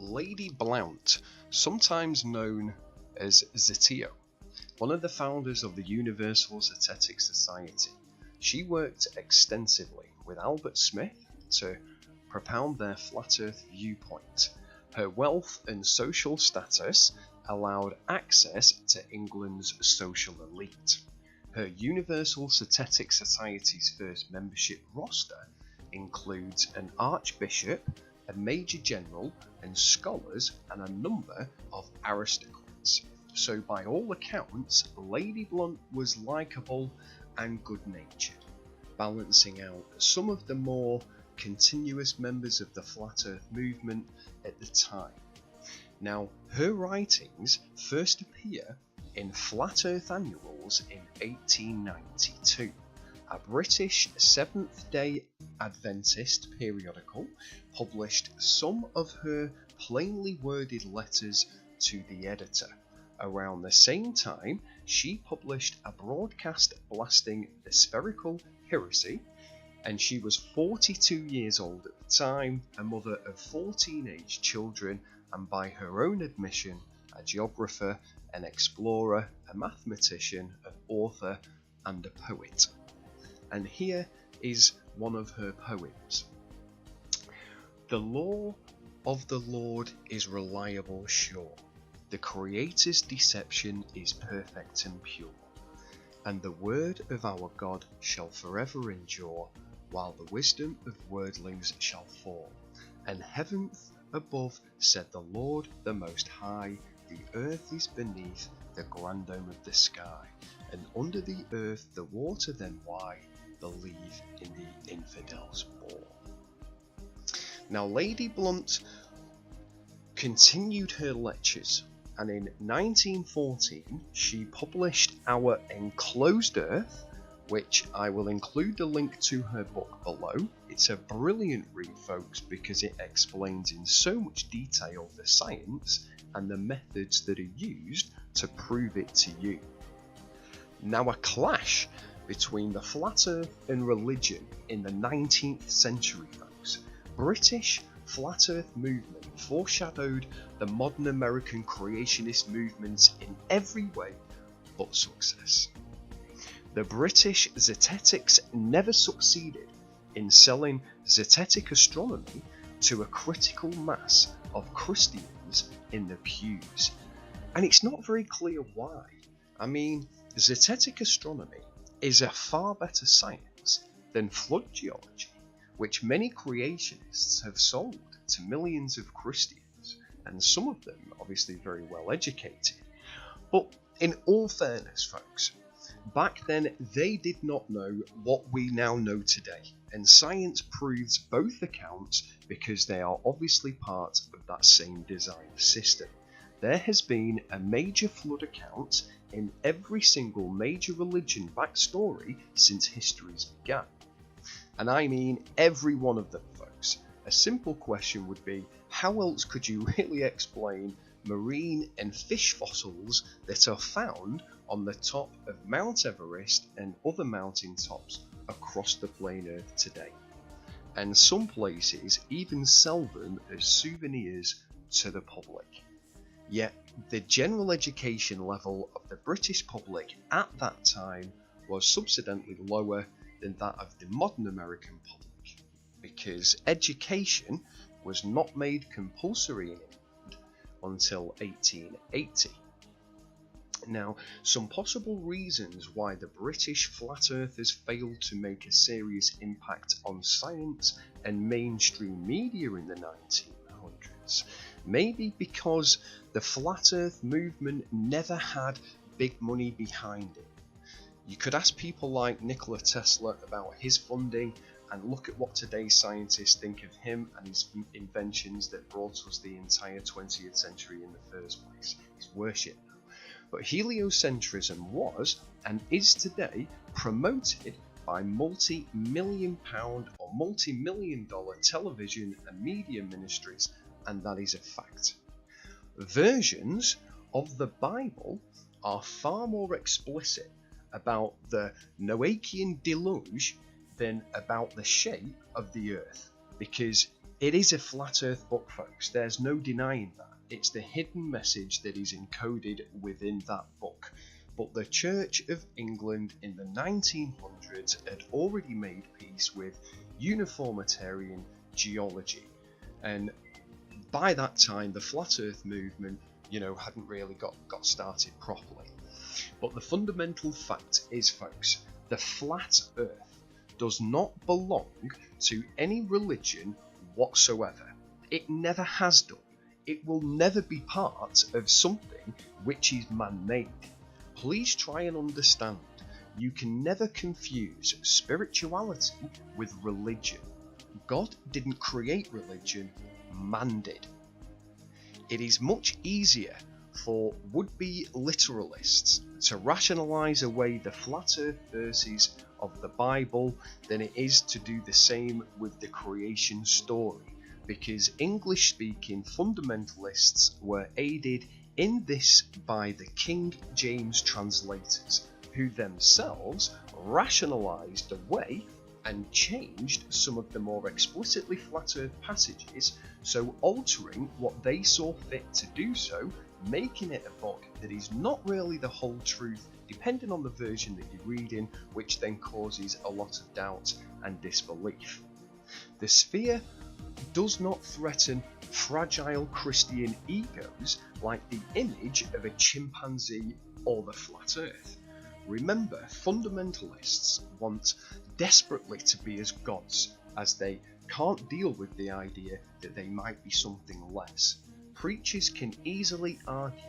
Lady Blount, sometimes known as Zetio, one of the founders of the Universal Zetetic Society. She worked extensively with Albert Smith to propound their flat earth viewpoint. Her wealth and social status allowed access to England's social elite. Her Universal Zetetic Society's first membership roster includes an archbishop, a major general, and scholars, and a number of aristocrats. So by all accounts, Lady Blount was likeable and good-natured, balancing out some of the more continuous members of the Flat Earth movement at the time. Now, her writings first appear in Flat Earth Annuals in 1892, a British Seventh-day Adventist periodical published some of her plainly worded letters to the editor. Around the same time, she published a broadcast blasting the spherical heresy, and she was 42 years old at the time, a mother of 4 teenage children, and by her own admission, a geographer, an explorer, a mathematician, an author, and a poet. And here is one of her poems. The law of the Lord is reliable, sure. The Creator's deception is perfect and pure. And the word of our God shall forever endure, while the wisdom of worldlings shall fall. And heaven above said the Lord the Most High, the earth is beneath the grand dome of the sky, and under the earth the water then why believe in the infidels more. Now Lady Blount continued her lectures, and in 1914 she published Our Enclosed Earth, which I will include the link to her book below. It's a brilliant read, folks, because it explains in so much detail the science and the methods that are used to prove it to you. Now, a clash between the flat earth and religion in the 19th century, folks. British flat earth movement foreshadowed the modern American creationist movement in every way but success. The British Zetetics never succeeded in selling Zetetic astronomy to a critical mass of Christians in the pews, and it's not very clear why. I mean, Zetetic astronomy is a far better science than flood geology, which many creationists have sold to millions of Christians, and some of them obviously very well educated. But in all fairness, folks, back then they did not know what we now know today, and science proves both accounts because they are obviously part of that same design system. There has been a major flood account in every single major religion backstory since history's began. And I mean every one of them, folks. A simple question would be, how else could you really explain marine and fish fossils that are found on the top of Mount Everest and other mountain tops across the plain Earth today? And some places even sell them as souvenirs to the public. Yet the general education level of the British public at that time was substantially lower than that of the modern American public, because education was not made compulsory in England until 1880. Now, some possible reasons why the British flat earthers failed to make a serious impact on science and mainstream media in the 1900s. Maybe because the flat earth movement never had big money behind it. You could ask people like Nikola Tesla about his funding, and look at what today's scientists think of him and his inventions that brought us the entire 20th century in the first place. He's worshipped now. But heliocentrism was, and is today, promoted by multi-million pound or multi-million dollar television and media ministries, and that is a fact. Versions of the Bible are far more explicit about the Noachian deluge than about the shape of the earth, because It is a flat earth book, folks, there's no denying that. It's the hidden message that is encoded within that book. But the Church of England in the 1900s had already made peace with uniformitarian geology. And by that time, the flat earth movement, hadn't really got started properly. But the fundamental fact is, folks, the flat earth does not belong to any religion whatsoever. It never has done. It will never be part of something which is man-made. Please try and understand, you can never confuse spirituality with religion. God didn't create religion, man did. It is much easier for would-be literalists to rationalise away the flat earth verses of the Bible than it is to do the same with the creation story, because English-speaking fundamentalists were aided in this by the King James translators, who themselves rationalised away and changed some of the more explicitly flat earth passages, so altering what they saw fit to do so, making it a book that is not really the whole truth, depending on the version that you're reading, which then causes a lot of doubt and disbelief. The sphere does not threaten fragile Christian egos like the image of a chimpanzee or the flat earth. Remember, fundamentalists want desperately to be as gods, as they can't deal with the idea that they might be something less. Preachers can easily argue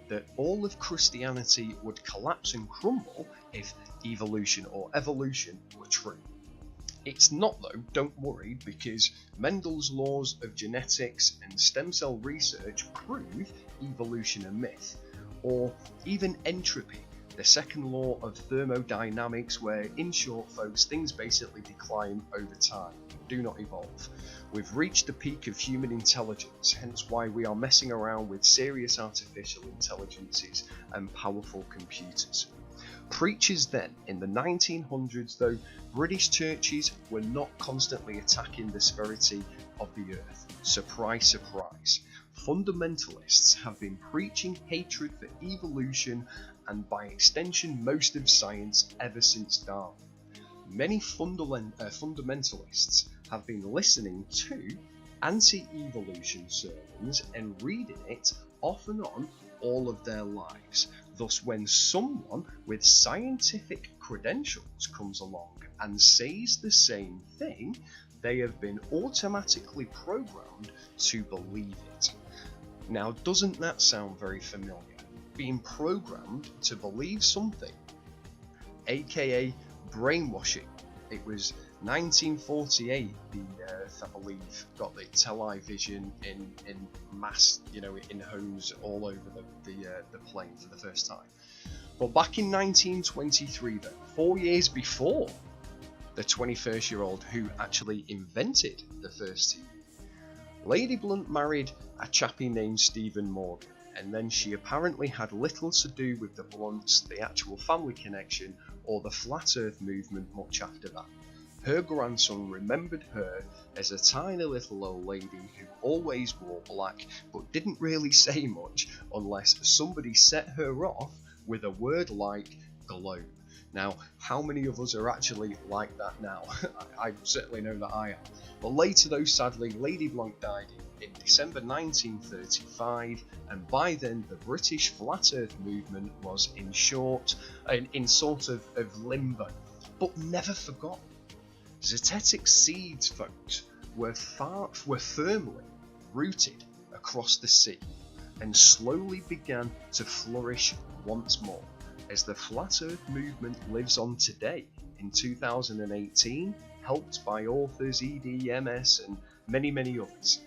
that all of Christianity would collapse and crumble if evolution or evolution were true. It's not though, don't worry, because Mendel's laws of genetics and stem cell research prove evolution a myth, or even entropy, the second law of thermodynamics, where, in short, folks, things basically decline over time, do not evolve. We've reached the peak of human intelligence, hence why we are messing around with serious artificial intelligences and powerful computers. Preachers then, in the 1900s though, British churches were not constantly attacking the sphericity of the earth. Surprise, surprise. Fundamentalists have been preaching hatred for evolution and by extension most of science ever since Darwin. Many fundamentalists have been listening to anti-evolution sermons and reading it off and on all of their lives. Thus, when someone with scientific credentials comes along and says the same thing, they have been automatically programmed to believe it. Now, doesn't that sound very familiar? Being programmed to believe something, aka brainwashing. It was 1948 the Earth, I believe, got the television in mass, in homes all over the plane for the first time. But back in 1923 then, 4 years before the 21st-year-old who actually invented the first TV, Lady Blount married a chappie named Stephen Morgan, and then she apparently had little to do with the Blounts, the actual family connection, or the flat earth movement much after that. Her grandson remembered her as a tiny little old lady who always wore black but didn't really say much unless somebody set her off with a word like globe. Now, how many of us are actually like that now? I certainly know that I am. But later though, sadly, Lady Blount died in December 1935, and by then the British Flat Earth movement was in sort of limbo, but never forgotten. Zetetic seeds, folks, were firmly rooted across the sea and slowly began to flourish once more as the Flat Earth movement lives on today in 2018, helped by authors EDMS and many others.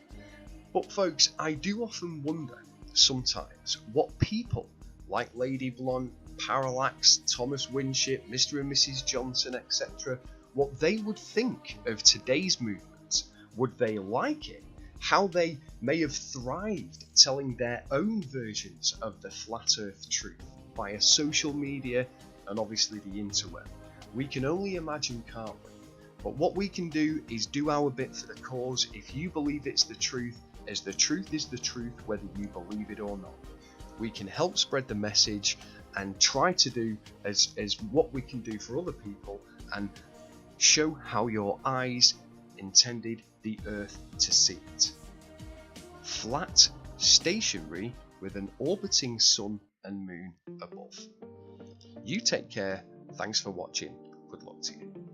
But folks, I do often wonder sometimes what people like Lady Blount, Parallax, Thomas Winship, Mr. and Mrs. Johnson, etc., what they would think of today's movement. Would they like it? How they may have thrived telling their own versions of the Flat Earth truth via social media and obviously the interweb. We can only imagine, can't we? But what we can do is do our bit for the cause. If you believe it's the truth, as the truth is the truth whether you believe it or not. We can help spread the message and try to do as what we can do for other people and show how your eyes intended the earth to see it. Flat, stationary, with an orbiting sun and moon above. You take care. Thanks for watching. Good luck to you.